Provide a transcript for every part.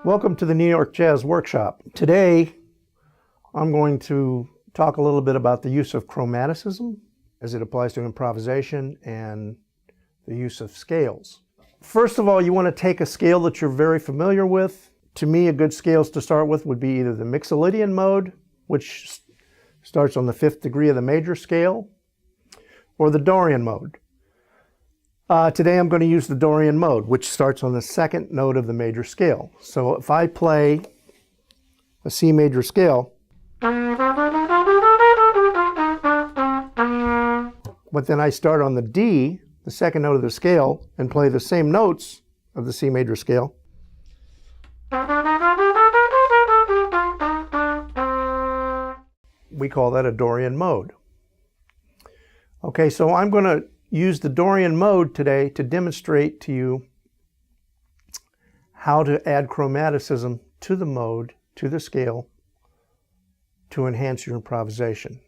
Welcome to the New York Jazz Workshop. Today, I'm going to talk a little bit about the use of chromaticism as it applies to improvisation and the use of scales. First of all, you want to take a scale that you're very familiar with. To me, a good scales to start with would be either the Mixolydian mode, which starts on the 5th degree of the major scale, or the Dorian mode. Today I'm going to use the Dorian mode, which starts on the 2nd note of the major scale. So if I play a C major scale, but then I start on the D, the 2nd note of the scale, and play the same notes of the C major scale, we call that a Dorian mode. Okay, so I'm going to use the Dorian mode today to demonstrate to you how to add chromaticism to the mode, to the scale, to enhance your improvisation.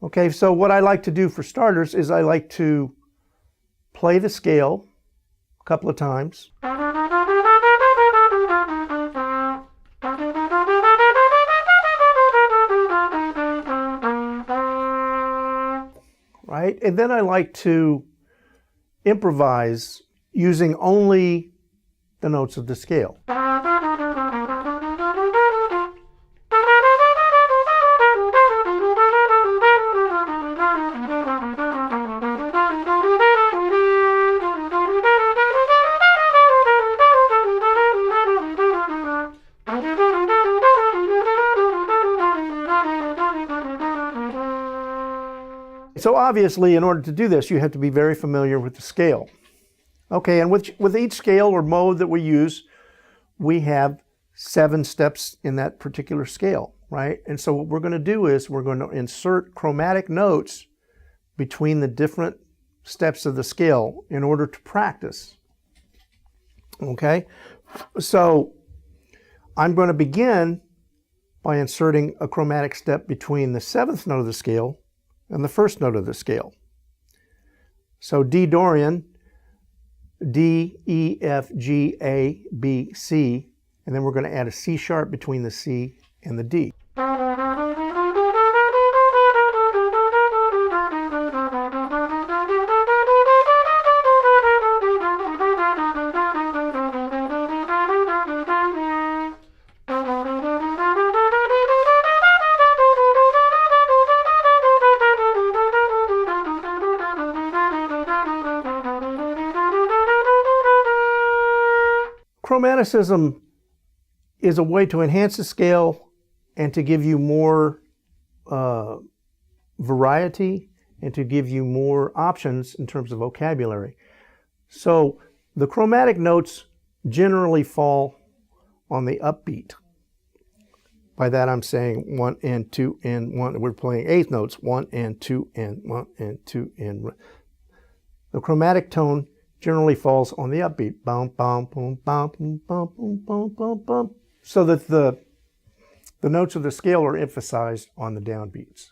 Okay, so what I like to do for starters is I like to play the scale a couple of times. Right? And then I like to improvise using only the notes of the scale. So obviously, in order to do this, you have to be very familiar with the scale. Okay, and with each scale or mode that we use, we have 7 steps in that particular scale, right? And so what we're going to do is we're going to insert chromatic notes between the different steps of the scale in order to practice. Okay, so I'm going to begin by inserting a chromatic step between the 7th note of the scale and the 1st note of the scale. So D Dorian, D, E, F, G, A, B, C, and then we're going to add a C sharp between the C and the D. Chromaticism is a way to enhance the scale and to give you more variety and to give you more options in terms of vocabulary. So the chromatic notes generally fall on the upbeat. By that I'm saying 1 and 2 and 1. We're playing 8th notes, 1 and 2 and 1 and 2 and. The chromatic tone generally falls on the upbeat, bum, bum, boom, bum, boom, bum, boom, bum, bum, bum, so that the notes of the scale are emphasized on the downbeats.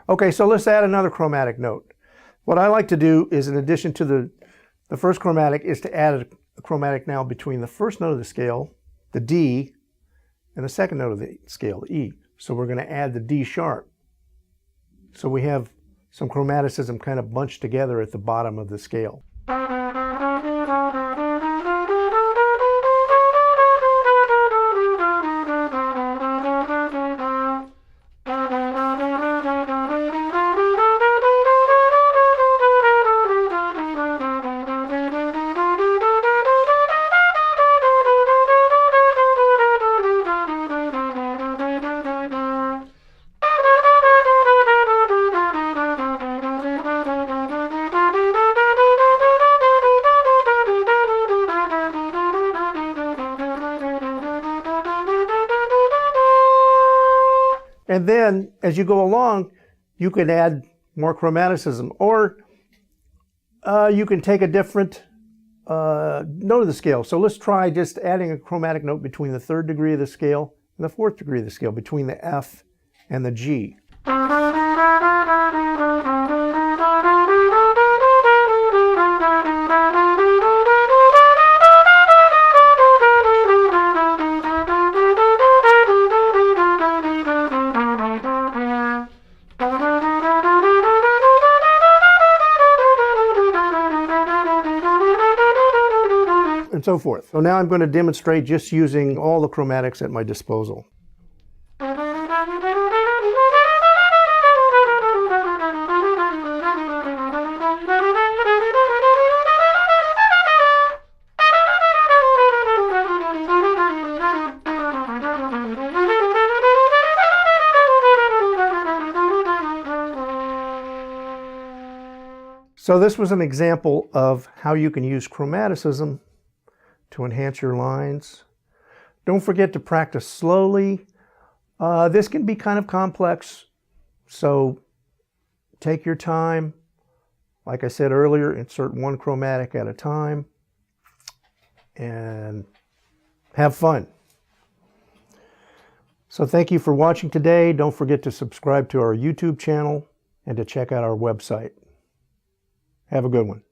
Okay, so let's add another chromatic note. What I like to do is, in addition to the first chromatic, is to add a chromatic now between the 1st note of the scale, the D, and the 2nd note of the scale, the E. So we're going to add the D sharp. So we have some chromaticism kind of bunched together at the bottom of the scale. And then, as you go along, you can add more chromaticism, or you can take a different note of the scale. So let's try just adding a chromatic note between the 3rd degree of the scale and the 4th degree of the scale, between the F and the G. and so forth. So now I'm going to demonstrate just using all the chromatics at my disposal. So this was an example of how you can use chromaticism to enhance your lines. Don't forget to practice slowly. This can be kind of complex, so take your time. Like I said earlier, insert one chromatic at a time and have fun. So thank you for watching today. Don't forget to subscribe to our YouTube channel and to check out our website. Have a good one.